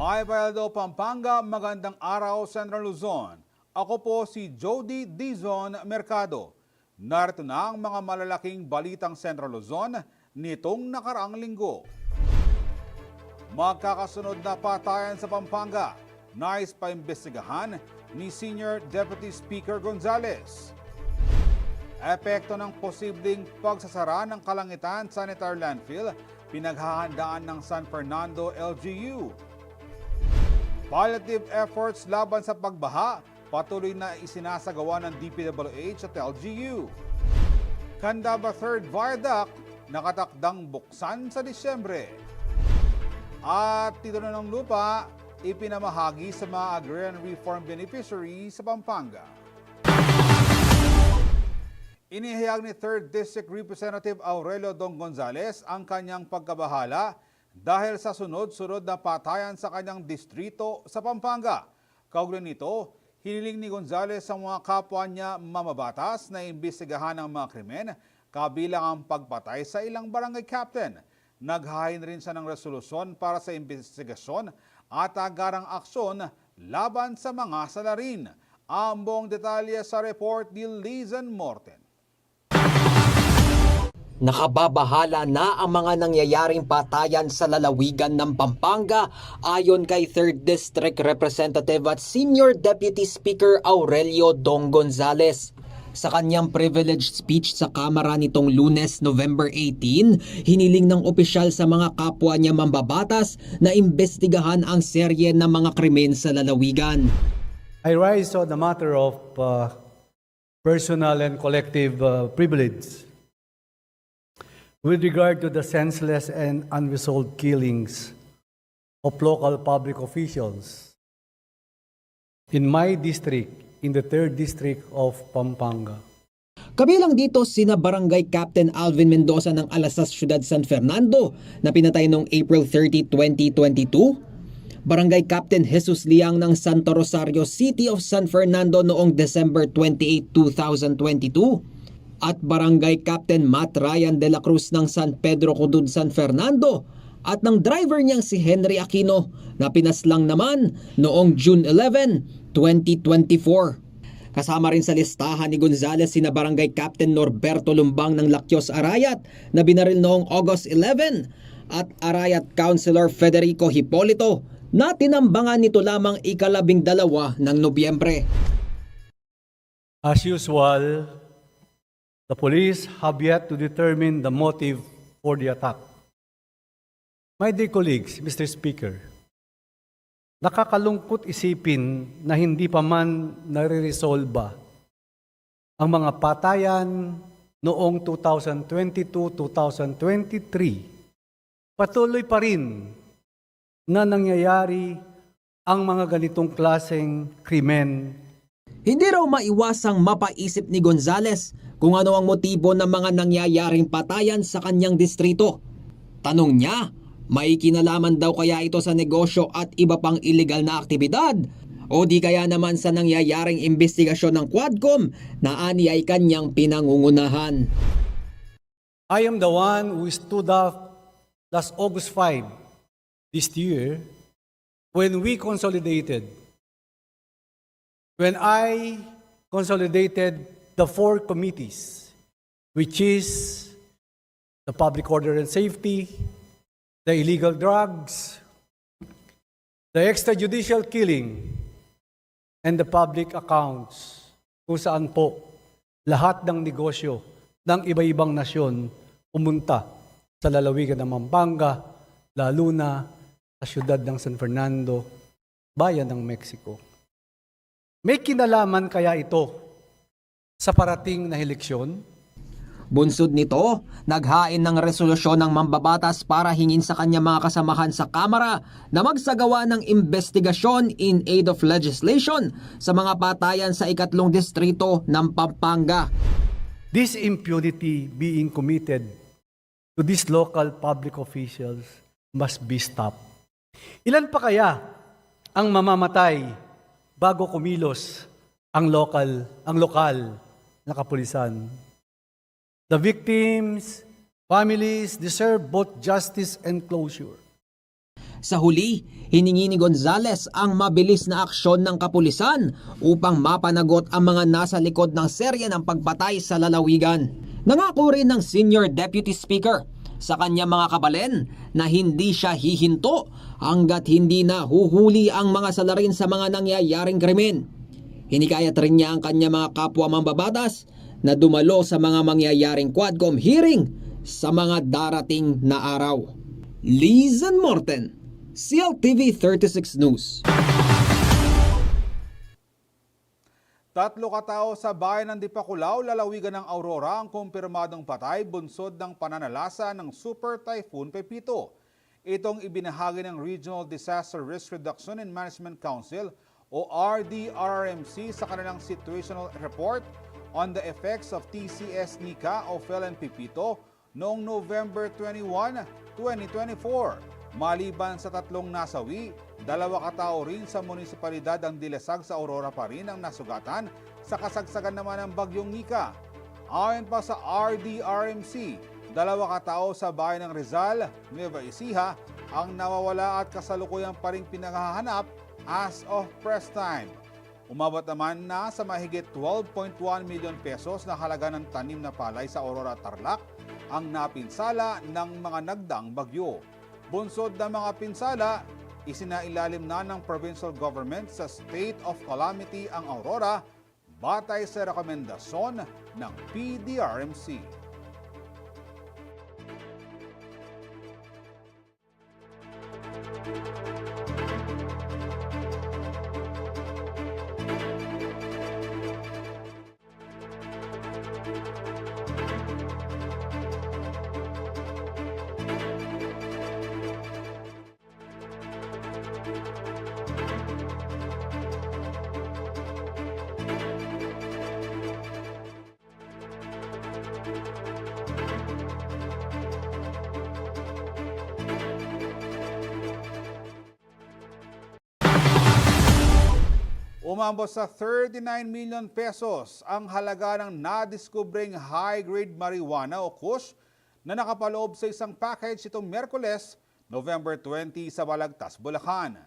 May Bayaldo, Pampanga, magandang araw, Central Luzon. Ako po si Jody Dizon Mercado. Narito na ang mga malalaking balitang Central Luzon nitong nakaraang linggo. Magkakasunod na patayan sa Pampanga. Nais paimbestigahan ni Senior Deputy Speaker Gonzales. Epekto ng posibleng pagsasara ng Kalangitan Sanitary Landfill, pinaghahandaan ng San Fernando LGU. Palliative efforts laban sa pagbaha, patuloy na isinasagawa ng DPWH at LGU. Candaba 3rd Viaduct, nakatakdang buksan sa Disyembre. At titulo ng lupa, ipinamahagi sa mga agrarian reform beneficiaries sa Pampanga. Inihayag ni 3rd District Representative Aurelio Dong Gonzales ang kanyang pagkabahala dahil sa sunod-sunod na patayan sa kanyang distrito sa Pampanga. Kaugnay nito, hiniling ni Gonzales sa mga kapwa niya mamabatas na imbestigahan ang mga krimen kabilang ang pagpatay sa ilang barangay captain. Naghain rin siya ng resolusyon para sa imbestigasyon at agarang aksyon laban sa mga salarin. Ang buong detalye sa report ni Lizan Morten. Nakababahala na ang mga nangyayaring patayan sa lalawigan ng Pampanga ayon kay 3rd District Representative at Senior Deputy Speaker Aurelio Dong Gonzales. Sa kanyang privileged speech sa Kamara nitong Lunes, November 18, hiniling ng opisyal sa mga kapwa niya mambabatas na imbestigahan ang serye ng mga krimen sa lalawigan. I rise on the matter of personal and collective privilege with regard to the senseless and unresolved killings of local public officials in my district, in the 3rd District of Pampanga. Kabilang dito sina Barangay Captain Alvin Mendoza ng Alasas, Ciudad San Fernando na pinatay noong April 30, 2022, Barangay Captain Jesus Liang ng Santo Rosario City of San Fernando noong December 28, 2022, at Barangay Captain Matt Ryan de la Cruz ng San Pedro Cudud, San Fernando, at ng driver niyang si Henry Aquino na pinaslang naman noong June 11, 2024. Kasama rin sa listahan ni Gonzales sina Barangay Captain Norberto Lumbang ng Lakyos Arayat na binaril noong August 11 at Arayat Councilor Federico Hipolito na tinambangan nito lamang ika-12 ng Nobyembre. As usual, the police have yet to determine the motive for the attack. My dear colleagues, Mr. Speaker, nakakalungkot isipin na hindi pa man nare-resolba ang mga patayan noong 2022-2023. Patuloy pa rin na nangyayari ang mga ganitong klaseng krimen. Hindi raw maiwasang mapaisip ni Gonzales kung ano ang motibo ng mga nangyayaring patayan sa kanyang distrito. Tanong niya, may kinalaman daw kaya ito sa negosyo at iba pang illegal na aktibidad? O di kaya naman sa nangyayaring investigasyon ng Quadcom na ani ay kanyang pinangungunahan? I am the one who stood up last August 5 this year when we consolidated. When I consolidated the 4 committees, which is the public order and safety, the illegal drugs, the extrajudicial killing, and the public accounts, kung saan po lahat ng negosyo ng iba-ibang nasyon pumunta sa lalawigan ng Pampanga, lalo na sa siyudad ng San Fernando, bayan ng Mexico. May kinalaman kaya ito sa parating na eleksyon? Bunsod nito, naghain ng resolusyon ng mambabatas para hingin sa kanya mga kasamahan sa Kamara na magsagawa ng investigasyon in aid of legislation sa mga patayan sa 3 distrito ng Pampanga. This impunity being committed to these local public officials must be stopped. Ilan pa kaya ang mamamatay bago kumilos ang lokal na kapulisan? The victims, families deserve both justice and closure. Sa huli, hiningi ni Gonzales ang mabilis na aksyon ng kapulisan upang mapanagot ang mga nasa likod ng serye ng pagpatay sa lalawigan. Nangako rin ng Senior Deputy Speaker sa kanya mga kabalen na hindi siya hihinto hanggat hindi na huhuli ang mga salarin sa mga nangyayaring krimen. Hinikayat rin niya ang kanya mga kapwa mambabatas na dumalo sa mga mangyayaring Quadcom hearing sa mga darating na araw. Lizan Morten, CLTV 36 News. 3 katao sa bayan ng Dipakulaw, lalawigan ng Aurora ang kumpirmadong patay bunsod ng pananalasa ng Super Typhoon Pepito. Itong ibinahagi ng Regional Disaster Risk Reduction and Management Council o RDRRMC sa kanilang Situational Report on the Effects of TCS Nika o Phil Pepito noong November 21, 2024. Maliban sa 3 nasawi, 2 katao rin sa munisipalidad ang dilasag sa Aurora pa rin ang nasugatan sa kasagsagan naman ng bagyong Nika. Ayon pa sa RDRMC, 2 katao sa bayan ng Rizal, Nueva Ecija ang nawawala at kasalukuyang pa ring pinaghahanap as of press time. Umabot naman na sa mahigit 12.1 milyon pesos na halaga ng tanim na palay sa Aurora Tarlac ang napinsala ng mga nagdaang bagyo. Bunsod ng mga pinsala, isinailalim na ng provincial government sa state of calamity ang Aurora batay sa rekomendasyon ng PDRMC. Umambot sa 39 million pesos ang halaga ng nadiskubreng high-grade marijuana o kush na nakapaloob sa isang package itong Miyerkules, November 20 sa Balagtas, Bulacan.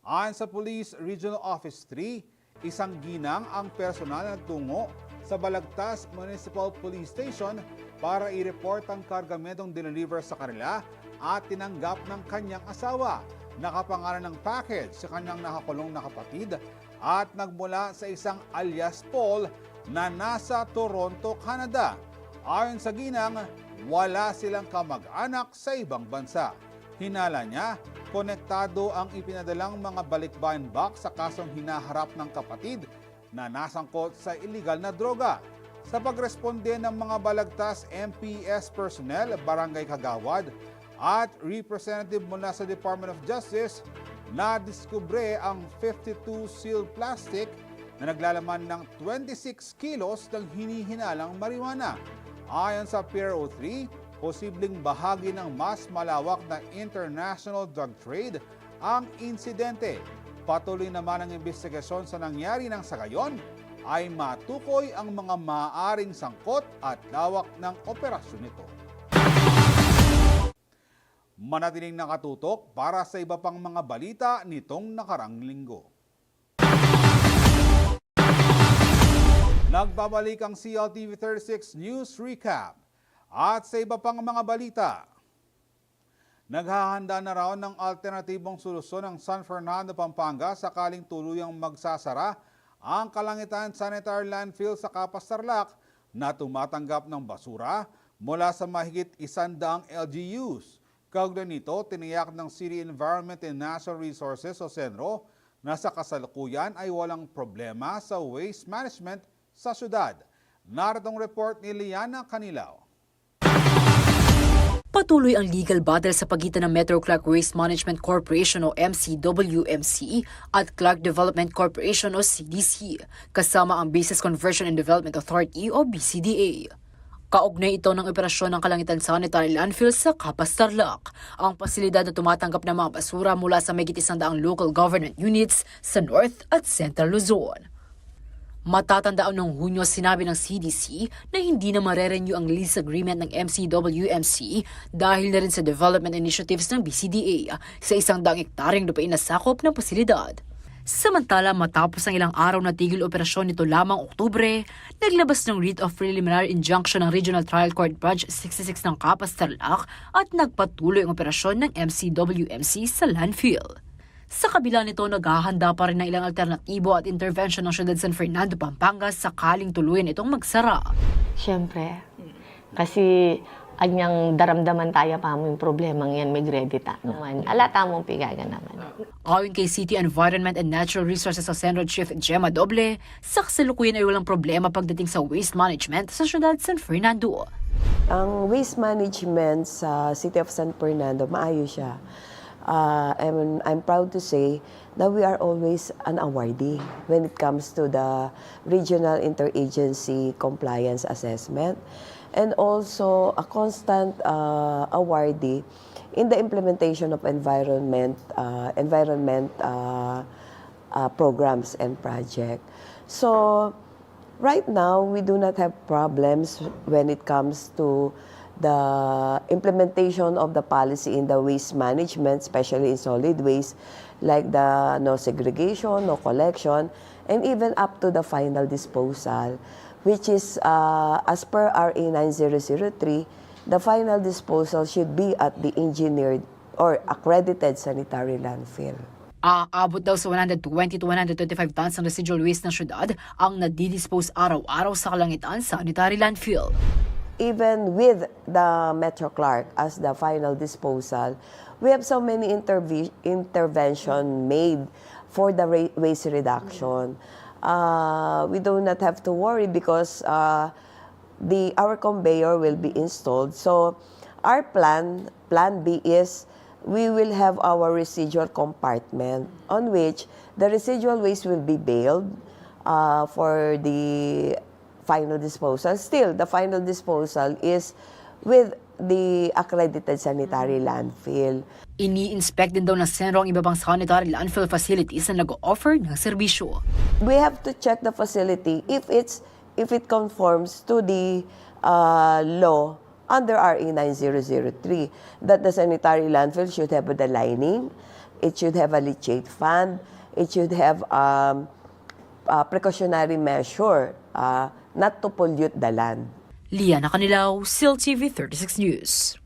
Ayon sa Police Regional Office 3, isang ginang ang personal na nagtungo sa Balagtas Municipal Police Station para i-report ang kargamentong dineliver sa kanila at tinanggap ng kanyang asawa. Nakapangalan ng package sa kanyang nakakulong na kapatid at nagmula sa isang alias Paul na nasa Toronto, Canada. Ayon sa ginang, wala silang kamag-anak sa ibang bansa. Hinala niya, konektado ang ipinadalang mga balikbayan box sa kasong hinaharap ng kapatid na nasangkot sa iligal na droga. Sa pagresponde ng mga Balagtas MPS personnel, Barangay Kagawad at representative mula sa Department of Justice, nadiskubre ang 52 sealed plastic na naglalaman ng 26 kilos ng hinihinalang marijuana. Ayon sa PRO 3, posibleng bahagi ng mas malawak na international drug trade ang insidente. Patuloy naman ang investigasyon sa nangyari nang sa gayon ay matukoy ang mga maaaring sangkot at lawak ng operasyon nito. Manatiling nakatutok para sa iba pang mga balita nitong nakarang linggo. Nagbabalik ang CLTV 36 News Recap. At sa iba pang mga balita, naghahanda na raw ng alternatibong solusyon ng San Fernando, Pampanga sakaling tuluyang magsasara ang Kalangitan Sanitary Landfill sa Capas, Tarlac na tumatanggap ng basura mula sa mahigit 100 LGUs. Kaugnay nito, tiniyak ng City Environment and Natural Resources o CENRO na sa kasalukuyan ay walang problema sa waste management sa syudad. Naritong report ni Liana Canilao. Patuloy ang legal battle sa pagitan ng Metro Clark Waste Management Corporation o MCWMC at Clark Development Corporation o CDC, kasama ang Business Conversion and Development Authority o BCDA. Kaugnay ito ng operasyon ng Kalangitan Sanitary Landfill sa Capas, Tarlac, ang pasilidad na tumatanggap ng mga basura mula sa mahigit 100 local government units sa North at Central Luzon. Matatandaan noong Hunyo sinabi ng CDC na hindi na marerenew ang lease agreement ng MCWMC dahil na rin sa development initiatives ng BCDA sa 100 hektaryeng lupain na sakop ng pasilidad. Samantala, matapos ang ilang araw na tigil operasyon nito lamang Oktubre, naglabas ng writ of preliminary injunction ng Regional Trial Court Branch 66 ng Capas Tarlac at nagpatuloy ang operasyon ng MCWMC sa landfill. Sa kabila nito, naghahanda pa rin ng ilang alternatibo at intervention ng Syudad San Fernando, Pampanga sakaling tuluyan itong magsara. Siyempre, kasi anyang daramdaman tayo pa mo yung problemang yan, may gredita naman. Alata mong pigaga naman. Ayon kay City Environment and Natural Resources sa Senro Chief Gemma Doble, sa kasalukuyan ay walang problema pagdating sa waste management sa Syudad San Fernando. Ang waste management sa City of San Fernando, maayos siya. I'm proud to say that we are always an awardee when it comes to the Regional Interagency Compliance Assessment and also a constant awardee in the implementation of environment programs and projects. So right now, we do not have problems when it comes to the implementation of the policy in the waste management, especially in solid waste, like the no segregation, no collection, and even up to the final disposal, which is, as per RA 9003, the final disposal should be at the engineered or accredited sanitary landfill. Aabot daw sa 120 to 125 tons ng residual waste ng syudad ang nadidispose araw-araw sa Kalangitan Sanitary Landfill. Even with the Metro Clark as the final disposal, we have so many intervention made for the waste reduction. We do not have to worry because our conveyor will be installed. So our plan B is we will have our residual compartment on which the residual waste will be baled for the final disposal. Still, the final disposal is with the accredited sanitary landfill. Ini-inspect din daw ng Senro ang iba pang sanitary landfill facilities na nag-o-offer ng serbisyo. We have to check the facility if it conforms to the law under RA 9003 that the sanitary landfill should have the lining, it should have a leachate fan, it should have a precautionary measure not to pollute the land. Liana Canilaw, SIL TV 36 News.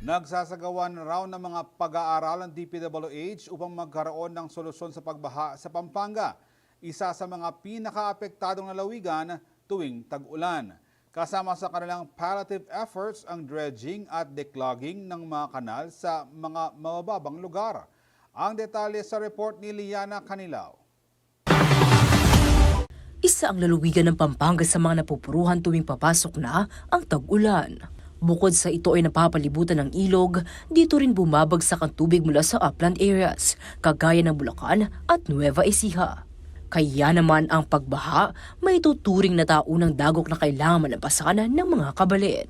Nagsasagawa na raw ng mga pag-aaral ng DPWH upang magkaroon ng solusyon sa pagbaha sa Pampanga, isa sa mga pinakaapektadong lalawigan tuwing tag-ulan. Kasama sa kanilang palliative efforts ang dredging at declogging ng mga kanal sa mga mababang lugar. Ang detalye sa report ni Liana Canilaw. Isa ang lalawigan ng Pampanga sa mga napupuruhan tuwing papasok na ang tag-ulan. Bukod sa ito ay napapalibutan ng ilog, dito rin bumabagsak ang tubig mula sa upland areas, kagaya ng Bulacan at Nueva Ecija. Kaya naman ang pagbaha, may tuturing na taunang dagok na kailangan malampasan ng mga kabalin.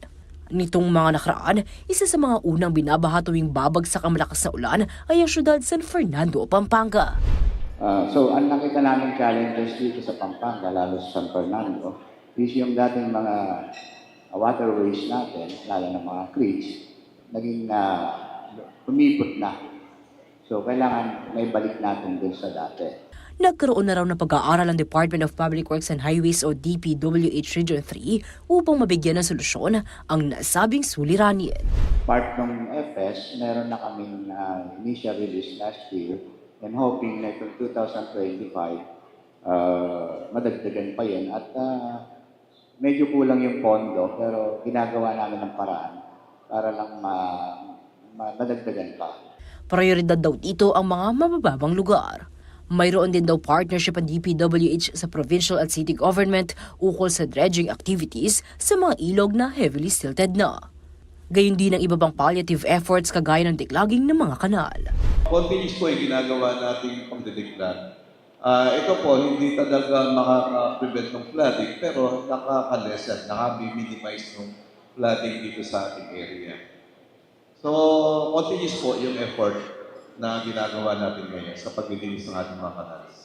Nitong mga nakaraan, isa sa mga unang binabaha tuwing babagsak ang malakas na ulan ay ang syudad San Fernando, Pampanga. So, ang nakita namin challenges dito sa Pampanga, lalo sa San Fernando, is yung dating mga waterways natin, lalo ng mga creeks, naging umipot na. So, kailangan may balik natin din sa dati. Nagkaroon na raw ng pag-aaral ang Department of Public Works and Highways o DPWH Region 3 upang mabigyan ng solusyon ang nasabing suliranin. Part ng FS, meron na kaming initial release last year and hoping na itong 2025, madagdagan pa yan at medyo kulang yung pondo pero ginagawa namin ng paraan para lang madagdagan pa. Prioridad daw dito ang mga mabababang lugar. Mayroon din daw partnership ang DPWH sa provincial at city government ukol sa dredging activities sa mga ilog na heavily silted na. Gayun din ang iba pang palliative efforts kagaya ng declogging ng mga kanal. Continuous po yung ginagawa natin pagdedeklag. Ito po, hindi talaga makaka-prevent ng flooding, pero nakaka-lessen, nakaka-minimize ng flooding dito sa ating area. So, continuous po yung effort na ginagawa natin ngayon sa paglilinis ng ating mga kanals.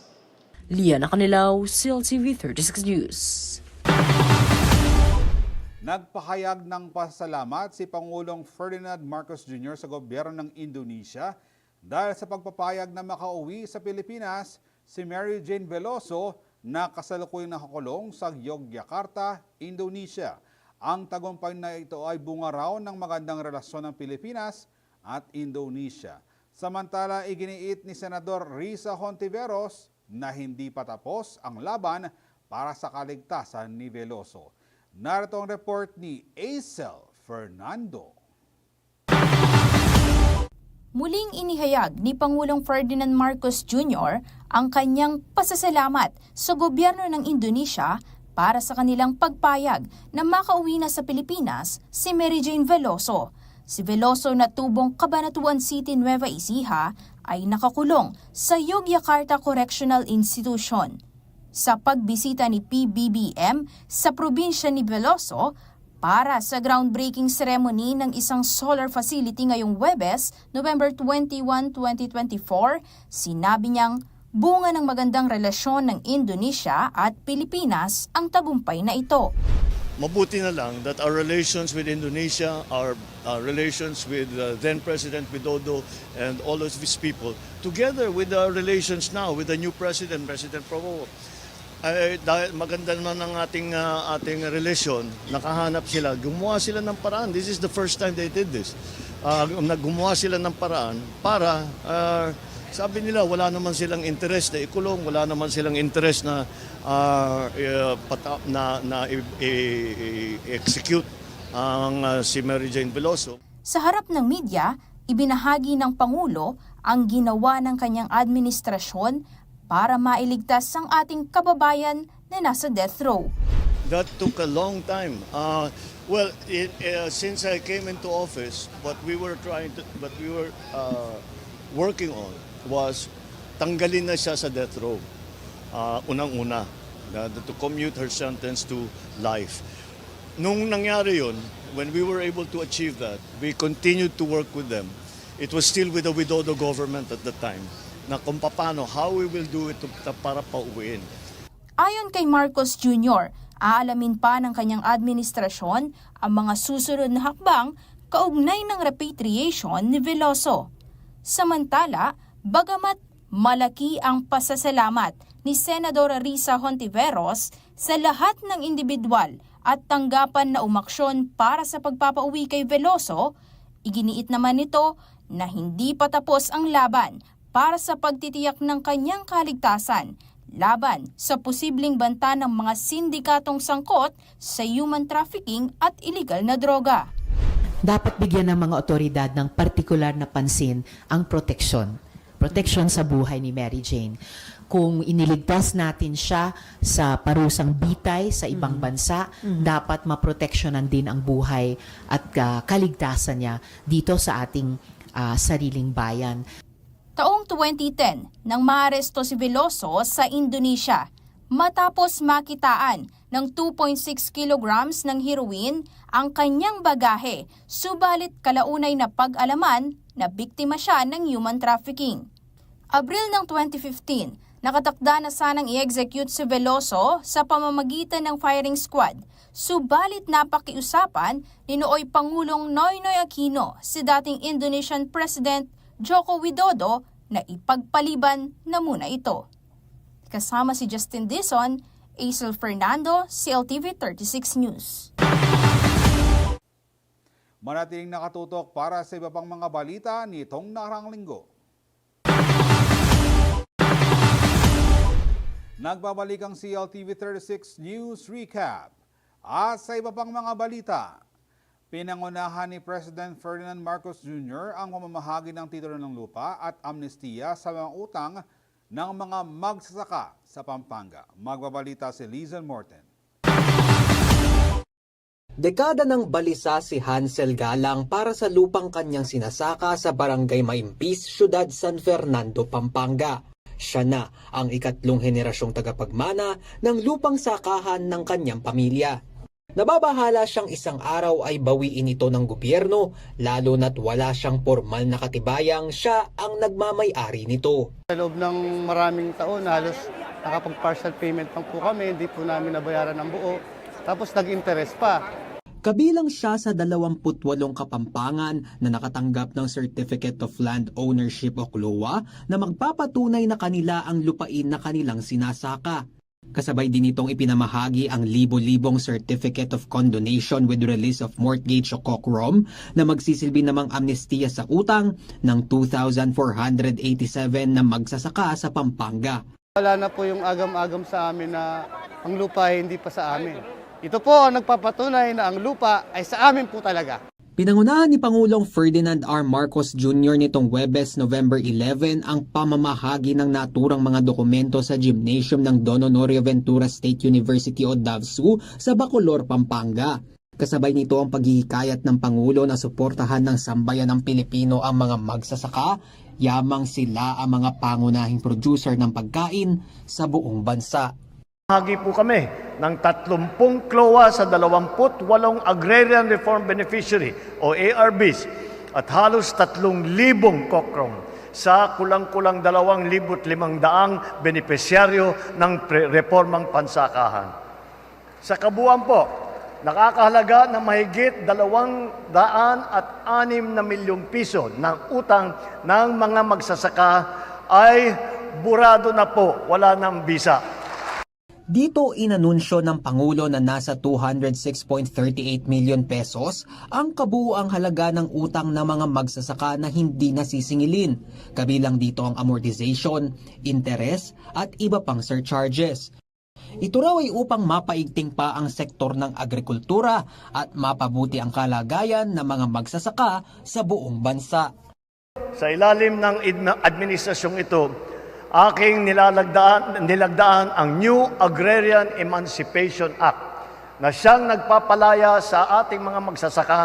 Liana Canilaw, CLTV 36 News. Nagpahayag ng pasasalamat si Pangulong Ferdinand Marcos Jr. sa gobyerno ng Indonesia dahil sa pagpapayag na makauwi sa Pilipinas si Mary Jane Veloso na kasalukuyang nakakulong sa Yogyakarta, Indonesia. Ang tagumpay na ito ay bunga raw ng magandang relasyon ng Pilipinas at Indonesia. Samantala, iginiit ni Senador Risa Hontiveros na hindi pa tapos ang laban para sa kaligtasan ni Veloso. Narito ang report ni Aisel Fernando. Muling inihayag ni Pangulong Ferdinand Marcos Jr. ang kanyang pasasalamat sa gobyerno ng Indonesia para sa kanilang pagpayag na makauwi na sa Pilipinas si Mary Jane Veloso. Si Veloso na tubong Cabanatuan City, Nueva Ecija ay nakakulong sa Yogyakarta Correctional Institution. Sa pagbisita ni PBBM sa probinsya ni Veloso para sa groundbreaking ceremony ng isang solar facility ngayong Huwebes, November 21, 2024, sinabi niyang bunga ng magandang relasyon ng Indonesia at Pilipinas ang tagumpay na ito. Mabuti na lang that our relations with Indonesia, our relations with then President Widodo and all of his people, together with our relations now with the new President, President Prabowo, dahil maganda naman ang ating relasyon, nakahanap sila, gumawa sila ng paraan. This is the first time they did this. Gumawa sila ng paraan para, sabi nila, wala naman silang interest na ikulong, wala naman silang interest na execute ang si Mary Jane Veloso. Sa harap ng media, ibinahagi ng Pangulo ang ginawa ng kanyang administrasyon para mailigtas ang ating kababayan na nasa death row. That took a long time. Since I came into office, what we were working on was tanggalin na siya sa death row. Unang-una, to commute her sentence to life. Nung nangyari yun, when we were able to achieve that, we continued to work with them. It was still with the Widodo government at the time, na kung paano, how we will do it para pauwiin. Ayon kay Marcos Jr., aalamin pa ng kanyang administrasyon ang mga susunod na hakbang kaugnay ng repatriation ni Veloso. Samantala, bagamat malaki ang pasasalamat ni Senador Risa Hontiveros sa lahat ng individual at tanggapan na umaksyon para sa pagpapauwi kay Veloso, iginiit naman nito na hindi pa tapos ang laban para sa pagtitiyak ng kanyang kaligtasan laban sa posibleng banta ng mga sindikatong sangkot sa human trafficking at illegal na droga. Dapat bigyan ng mga otoridad ng partikular na pansin ang proteksyon. Proteksyon sa buhay ni Mary Jane. Kung iniligtas natin siya sa parusang bitay sa ibang bansa, dapat maproteksyonan din ang buhay at kaligtasan niya dito sa ating sariling bayan. Taong 2010 nang maaresto si Veloso sa Indonesia matapos makitaan ng 2.6 kilograms ng heroin ang kanyang bagahe, subalit kalaunay na pag-alaman na biktima siya ng human trafficking. Abril ng 2015, nakatakda na sanang i-execute si Veloso sa pamamagitan ng firing squad, subalit napakiusapan ni nooy Pangulong Noynoy Aquino si dating Indonesian President Joko Widodo na ipagpaliban na muna ito. Kasama si Justin Dizon, Aisel Fernando, CLTV 36 News. Manatiling nakatutok para sa iba pang mga balita nitong nakaraang linggo. Nagbabalik ang CLTV 36 News Recap. At sa iba pang mga balita, pinangunahan ni President Ferdinand Marcos Jr. ang pamamahagi ng titulo ng lupa at amnestiya sa mga utang ng mga magsasaka sa Pampanga. Magbabalita si Lizan Morten. Dekada ng balisa si Hansel Galang para sa lupang kanyang sinasaka sa Barangay Maimpis, Siyudad San Fernando, Pampanga. Siya na ang ikatlong henerasyong tagapagmana ng lupang sakahan ng kanyang pamilya. Nababahala siyang isang araw ay bawiin ito ng gobyerno, lalo na't wala siyang formal na katibayang siya ang nagmamay-ari nito. Sa loob ng maraming taon, halos nakapag-partial payment lang po kami, hindi po namin nabayaran ng buo. Tapos nag-interest pa. Kabilang siya sa 28 kapampangan na nakatanggap ng Certificate of Land Ownership o CLOA na magpapatunay na kanila ang lupain na kanilang sinasaka. Kasabay din itong ipinamahagi ang libo-libong Certificate of Condonation with Release of Mortgage o COCROM na magsisilbi namang amnestiya sa utang ng 2,487 na magsasaka sa Pampanga. Wala na po yung agam-agam sa amin na ang lupa ay hindi pa sa amin. Ito po ang nagpapatunay na ang lupa ay sa amin po talaga. Pinangunahan ni Pangulong Ferdinand R. Marcos Jr. nitong Huwebes, November 11 ang pamamahagi ng naturang mga dokumento sa gymnasium ng Don Honorio Ventura State University o DAVSU sa Bacolor, Pampanga. Kasabay nito ang paghihikayat ng Pangulo na suportahan ng sambayan ng Pilipino ang mga magsasaka, yamang sila ang mga pangunahing producer ng pagkain sa buong bansa. Hagi po kami ng 30 CLOA sa 28 Agrarian Reform Beneficiary o ARBs at halos 3,000 COCROM sa kulang-kulang 2,500 benepisyaryo ng reformang pansakahan. Sa kabuuan po, nakakahalaga ng mahigit 206 na milyong piso ng utang ng mga magsasaka ay burado na po, wala nang bisa. Dito inanunsyo ng Pangulo na nasa 206.38 million pesos ang kabuuang halaga ng utang ng mga magsasaka na hindi nasisingilin. Kabilang dito ang amortization, interest at iba pang surcharges. Ito raw ay upang mapaigting pa ang sektor ng agrikultura at mapabuti ang kalagayan ng mga magsasaka sa buong bansa. Sa ilalim ng administrasyong ito, aking nilagdaan ang New Agrarian Emancipation Act na siyang nagpapalaya sa ating mga magsasaka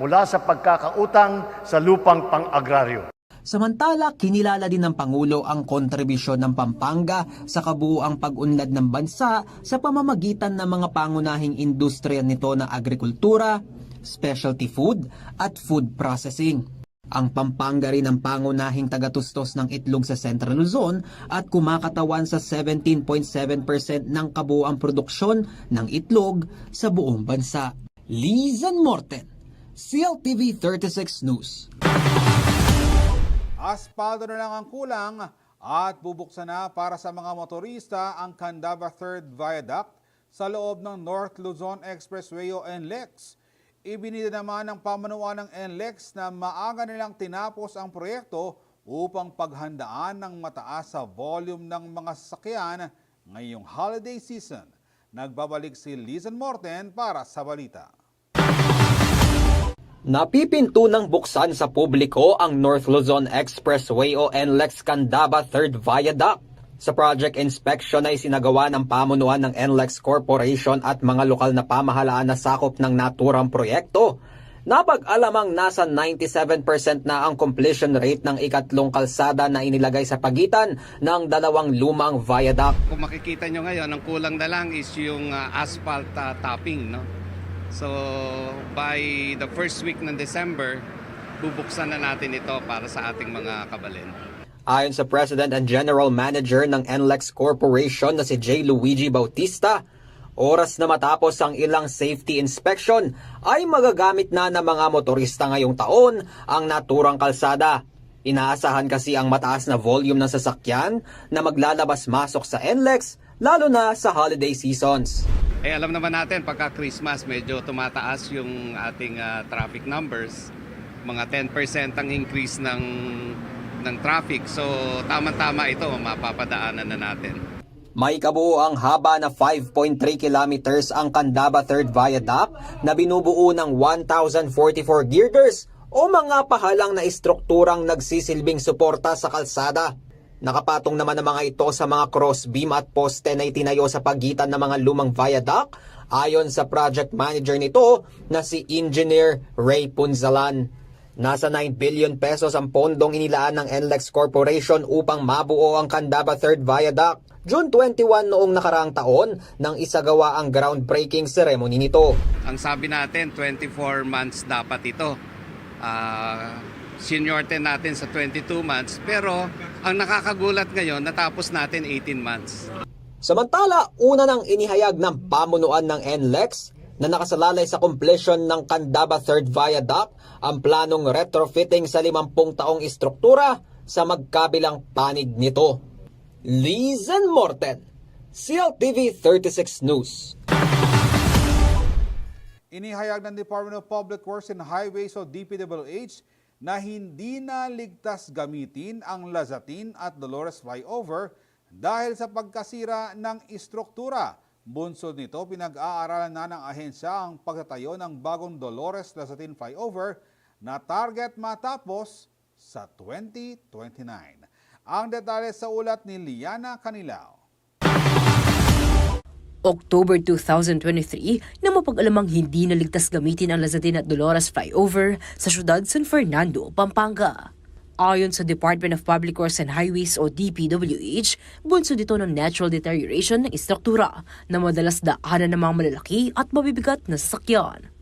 mula sa pagkakautang sa lupang pang-agraryo. Samantala, kinilala din ng Pangulo ang kontribusyon ng Pampanga sa kabuuang pag-unlad ng bansa sa pamamagitan ng mga pangunahing industriya nito na agrikultura, specialty food at food processing. Ang Pampanga rin ang pangunahing tagatustos ng itlog sa Central Luzon at kumakatawan sa 17.7% ng kabuuang produksyon ng itlog sa buong bansa. Lizan Morten, CLTV 36 News. Aspalto na lang ang kulang at bubuksan na para sa mga motorista ang Candaba 3rd Viaduct sa loob ng North Luzon Expressway o NLEX. Ibinida naman ng pamunuan ng NLEX na maaga nilang tinapos ang proyekto upang paghandaan ng mataas sa volume ng mga sasakyan ngayong holiday season. Nagbabalik si Lizan Morten para sa balita. Napipinto ng buksan sa publiko ang North Luzon Expressway o NLEX Candaba 3rd Viaduct. Sa project inspection ay sinagawa ng pamunuan ng NLEX Corporation at mga lokal na pamahalaan na sakop ng naturang proyekto. Napag-alamang nasa 97% na ang completion rate ng ikatlong kalsada na inilagay sa pagitan ng dalawang lumang viaduct. Kung makikita nyo ngayon, ang kulang na lang is yung asphalt topping. No? So by the first week ng December, bubuksan na natin ito para sa ating mga kabalin. Ayon sa President and General Manager ng NLEX Corporation na si J. Luigi Bautista, oras na matapos ang ilang safety inspection ay magagamit na ng mga motorista ngayong taon ang naturang kalsada. Inaasahan kasi ang mataas na volume ng sasakyan na maglalabas-masok sa NLEX lalo na sa holiday seasons. Alam naman natin pagka Christmas medyo tumataas yung ating traffic numbers. Mga 10% ang increase ng traffic. So tama-tama ito, mapapadaanan na natin. May kabuuang haba na 5.3 kilometers ang Candaba 3rd Viaduct na binubuo ng 1,044 girders o mga pahalang na istrukturang nagsisilbing suporta sa kalsada. Nakapatong naman ang mga ito sa mga crossbeam at poste na itinayo sa pagitan ng mga lumang viaduct ayon sa project manager nito na si Engineer Ray Punzalan. Nasa 9 billion pesos ang pondong inilaan ng NLEX Corporation upang mabuo ang Candaba 3rd Viaduct. June 21 noong nakaraang taon nang isagawa ang groundbreaking ceremony nito. Ang sabi natin, 24 months dapat ito. Seniority natin sa 22 months, pero ang nakakagulat ngayon, natapos natin 18 months. Samantala, una nang inihayag ng pamunuan ng NLEX na nakasalalay sa completion ng Candaba 3rd Viaduct ang planong retrofitting sa 50 taong istruktura sa magkabilang panig nito. Lizen Morten, CLTV 36 News. Inihayag ng Department of Public Works and Highways o DPWH na hindi na ligtas gamitin ang Lazatin at Dolores Flyover dahil sa pagkasira ng istruktura. Bunsod nito, pinag-aaralan na ng ahensya ang pagtatayo ng bagong Dolores Lazatin Flyover na target matapos sa 2029. Ang detalye sa ulat ni Liana Canilao. October 2023 na mapag-alamang hindi naligtas gamitin ang Lazatin at Dolores Flyover sa siyudad San Fernando, Pampanga. Ayon sa Department of Public Works and Highways o DPWH, bunso dito ng natural deterioration ng istruktura na madalas daanan ng mga malalaki at mabibigat na sasakyan.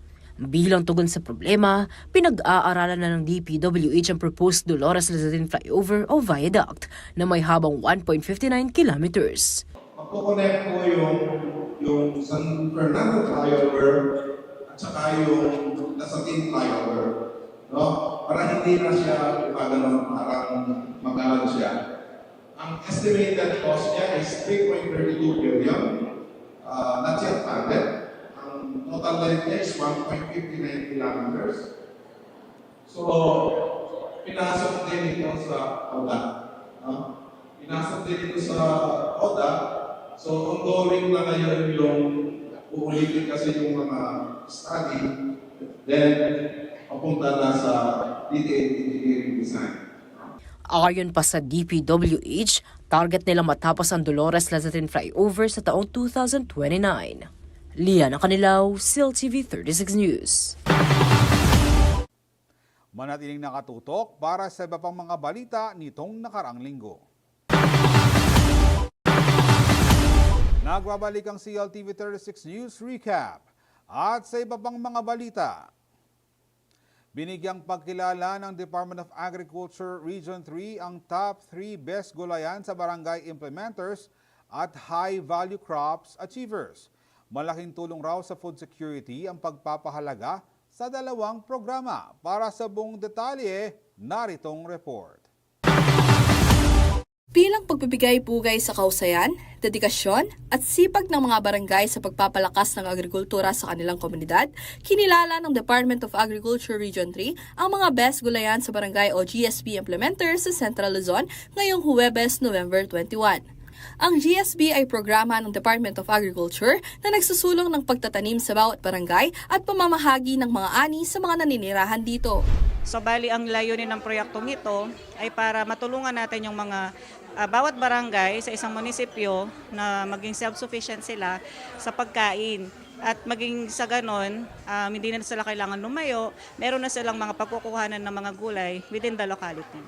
Bilang tugon sa problema, pinag-aaralan na ng DPWH ang proposed Dolores Lazatin Flyover o Viaduct na may habang 1.59 kilometers. Magkoconnect po yung San Fernando Flyover at saka yung Lazatin Flyover. No? Para hindi na siya parang mag-aano siya. Ang estimated cost niya is 3.32 billion, not yet funded. Ang total length niya is 1.59 kilometers. So, pinasok din ito sa ODA. Pinasok din ito sa ODA. So, ongoing na ngayon yung uulitin kasi yung mga study. Then, papunta na sa detailed engineering design. Ayon pa sa DPWH, target nila matapos ang Dolores Lazatin Flyover sa taong 2029. Liana Canilao, CLTV 36 News. Manatiling nakatutok para sa iba pang mga balita nitong nakaraang linggo. Nagbabalik ang CLTV 36 News Recap. At sa iba pang mga balita, binigyang pagkilala ng Department of Agriculture Region 3 ang top 3 best gulayan sa barangay implementers at high-value crops achievers. Malaking tulong raw sa food security ang pagpapahalaga sa dalawang programa. Para sa buong detalye, naritong report. Bilang pagbibigay-pugay sa kausayan, dedikasyon at sipag ng mga barangay sa pagpapalakas ng agrikultura sa kanilang komunidad, kinilala ng Department of Agriculture Region 3 ang mga best gulayan sa barangay o GSB implementers sa Central Luzon ngayong Huwebes, November 21. Ang GSB ay programa ng Department of Agriculture na nagsusulong ng pagtatanim sa bawat barangay at pamamahagi ng mga ani sa mga naninirahan dito. So bali ang layunin ng proyektong ito ay para matulungan natin yung mga bawat barangay sa isang munisipyo na maging self-sufficient sila sa pagkain. At maging sa ganon, hindi na sila kailangan lumayo, meron na silang mga pagkukuhanan ng mga gulay within the locality.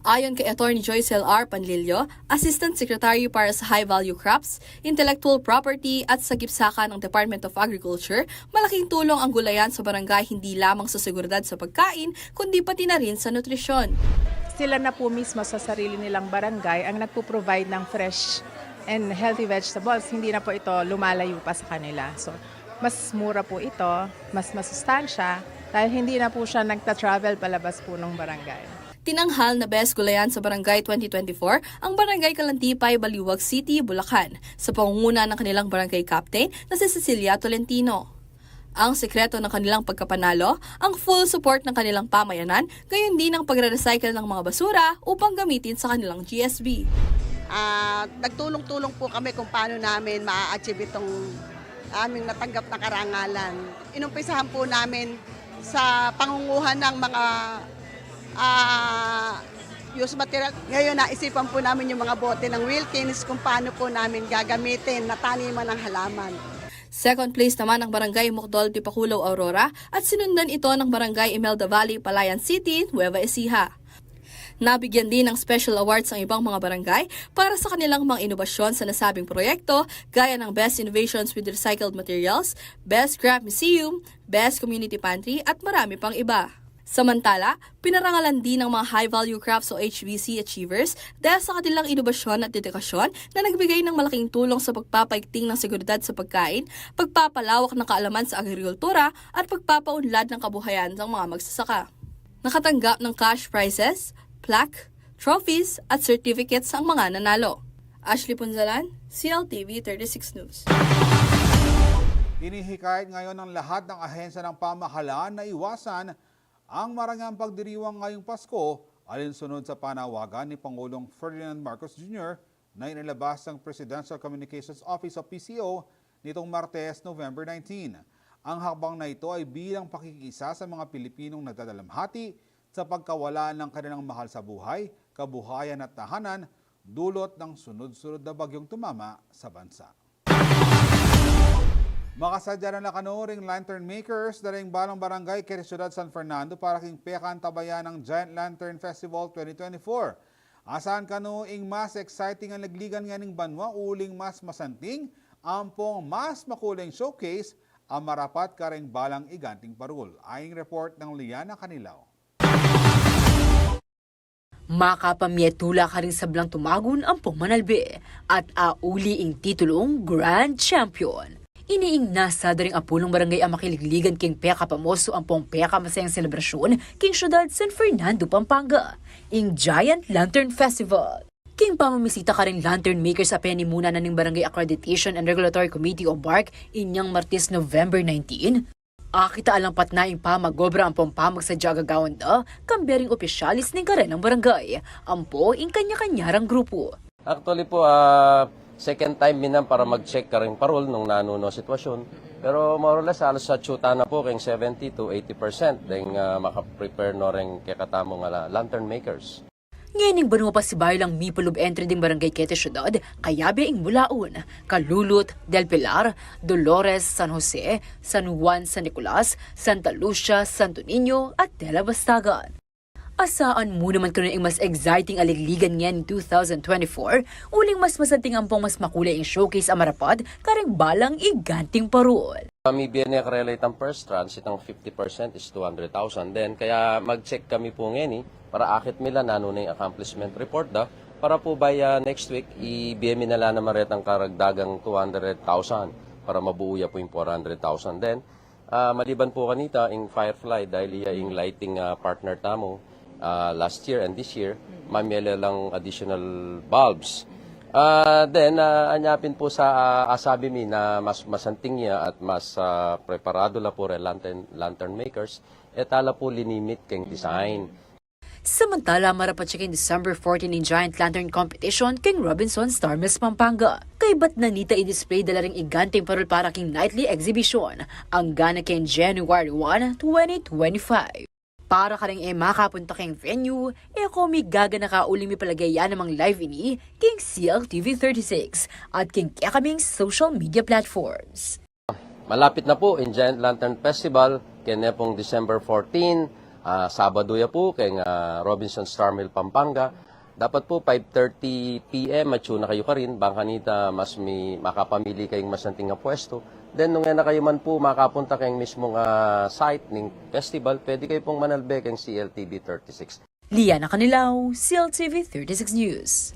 Ayon kay Attorney Joycel R. Panlilio, Assistant Secretary para sa High Value Crops, Intellectual Property at sa gipsaka ng Department of Agriculture, malaking tulong ang gulayan sa barangay hindi lamang sa seguridad sa pagkain, kundi pati na rin sa nutrisyon. Sila na po mismo sa sarili nilang barangay ang nagpo-provide ng fresh and healthy vegetables. Hindi na po ito lumalayo pa sa kanila. So, mas mura po ito, mas masustansya, dahil hindi na po siya nagta-travel palabas po ng barangay. Tinanghal na Best Gulayan sa Barangay 2024 ang Barangay Kalantipay, Baliwag City, Bulacan sa pangunguna ng kanilang barangay captain na si Cecilia Tolentino. Ang sekreto ng kanilang pagkapanalo, ang full support ng kanilang pamayanan, gayon din ang pagre-recycle ng mga basura upang gamitin sa kanilang GSB. Nagtulong-tulong po kami kung paano namin ma-achieve itong aming natanggap na karangalan. Inumpisahan po namin sa pangunguhan ng mga use material. Ngayon naisipan po namin yung mga bote ng Wilkins kung paano po namin gagamitin na taniman ng halaman. Second place naman ang Barangay Mukdol, Tipaculo, Aurora at sinundan ito ng Barangay Imelda Valley, Palayan City, Nueva Ecija. Nabigyan din ng special awards ang ibang mga barangay para sa kanilang mga inobasyon sa nasabing proyekto gaya ng Best Innovations with Recycled Materials, Best Craft Museum, Best Community Pantry at marami pang iba. Samantala, pinarangalan din ng mga high-value crafts o HVC achievers dahil sa kanilang inobasyon at dedikasyon na nagbigay ng malaking tulong sa pagpapaigting ng seguridad sa pagkain, pagpapalawak ng kaalaman sa agrikultura at pagpapaunlad ng kabuhayan ng mga magsasaka. Nakatanggap ng cash prizes, plaque, trophies at certificates ang mga nanalo. Ashley Punzalan, CLTV 36 News. Hinihikayat ngayon ng lahat ng ahensya ng pamahalaan na iwasan ang marangyang pagdiriwang ngayong Pasko alinsunod sa panawagan ni Pangulong Ferdinand Marcos Jr. na inilabas ng Presidential Communications Office o PCO nitong Martes, November 19. Ang hakbang na ito ay bilang pakikisa sa mga Pilipinong nagdadalamhati sa pagkawala ng kanilang mahal sa buhay, kabuhayan at tahanan dulot ng sunod-sunod na bagyong tumama sa bansa. Makasadya na nakanuring lantern makers na ring balang barangay kay Ciudad San Fernando para king pekan tabayan ng Giant Lantern Festival 2024. Asahan kanuing mas exciting ang nagligan nga ning banwa uling mas masanting, ampong mas makuling showcase ang marapat karing balang iganting parul. Aying report ng Liana Canilaw. Makapamyetula ka rin sablang tumagon ang pumanalbi at auli ing titulong Grand Champion. Iniing nasa daring apulong barangay ang makiligligan king peka pamoso ang pong peka masayang selebrasyon king Ciudad San Fernando, Pampanga, ing Giant Lantern Festival. King pamamisita ka rin lantern makers a penimuna na ning Barangay Accreditation and Regulatory Committee o BARC inyang Martes, November 19. Akita alampat na ing pamagobra ang pompamag sa Jagagawan da, kambering opisyalis ning karen ng barangay, ampo ing kanya-kanyarang grupo. Actually po, second time minam para mag-check ka rin parol nung nanuno sitwasyon. Pero more or less, halos sa tsuta na po keng 70 to 80% dahil makaprepare no rin kakatamong lantern makers. Ngayon banwa pa si Baylang Mipulub entry ding Barangay Quete Ciudad, Kayabe ing Bulaon, Kalulot, Del Pilar, Dolores, San Jose, San Juan, San Nicolas, Santa Lucia, Santo Niño at De La Bastagan. Asaan mo naman kanon ing mas exciting aligligan ngayon 2024, uling mas masanting ampong mas makulay ing showcase ang marapad karing balang iganting parol. Kami BNE relate ang first tranche, itang 50% is 200,000. Then kaya mag-check kami po ngayon para akit nila nanuno yung accomplishment report para po by next week i-BME nila naman rin ang karagdagang 200,000 para mabuuya po yung 400,000. Then maliban po kanita yung Firefly dahil yung lighting partner tamo last year and this year, mamiyala lang additional bulbs. Then, anyapin po sa asabi mi na mas masanting niya at mas preparado la po rin lantern makers, etala po linimit keng design. Samantala, marapat siya kay December 14 in Giant Lantern Competition king Robinson Star Mills, Pampanga. Kay ba't nanita i-display dala ring iganting parol para king nightly exhibition, ang gana king January 1, 2025. Para ka rin makapunta kang venue, kung gaga na kauling may palagayan namang live ini, king CLTV 36 at king kaya kaming social media platforms. Malapit na po in Giant Lantern Festival, kaya pong December 14, Sabado ya po kay Robinson Star Mill, Pampanga. Dapat po 5:30 PM at na kayo ka rin, bang kanita mas may makapamili kayong masanting nga pwesto. Then nung yan na kayo man po makapunta kayong mismong site ng festival, pwede kayo pong manalbe kayong CLTV 36. Liana Canilaw, CLTV 36 News.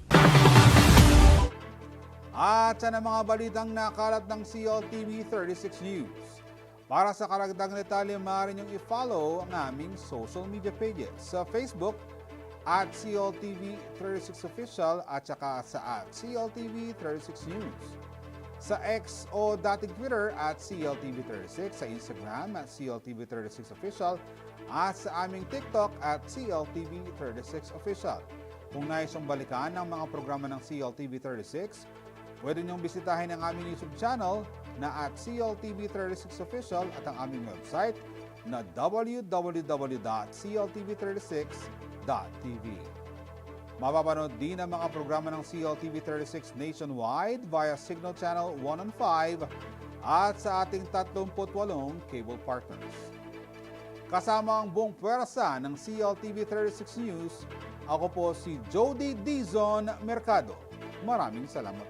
At sa mga balitang nakalat ng CLTV 36 News. Para sa karagdagang detalye, maaari niyong i-follow ang aming social media pages sa Facebook at CLTV 36 Official at saka sa CLTV 36 News. Sa X o dating Twitter at CLTV 36, sa Instagram at CLTV 36 Official at sa aming TikTok at CLTV 36 Official. Kung nais yung balikan ng mga programa ng CLTV 36, pwede niyong bisitahin ang aming YouTube channel na at CLTV 36 Official at ang aming website na www.cltv36.tv. Mapapanood din ang mga programa ng CLTV 36 nationwide via Signal Channel 115 at sa ating 38 cable partners. Kasama ang buong puwersa ng CLTV 36 News, ako po si Jody Dizon Mercado. Maraming salamat.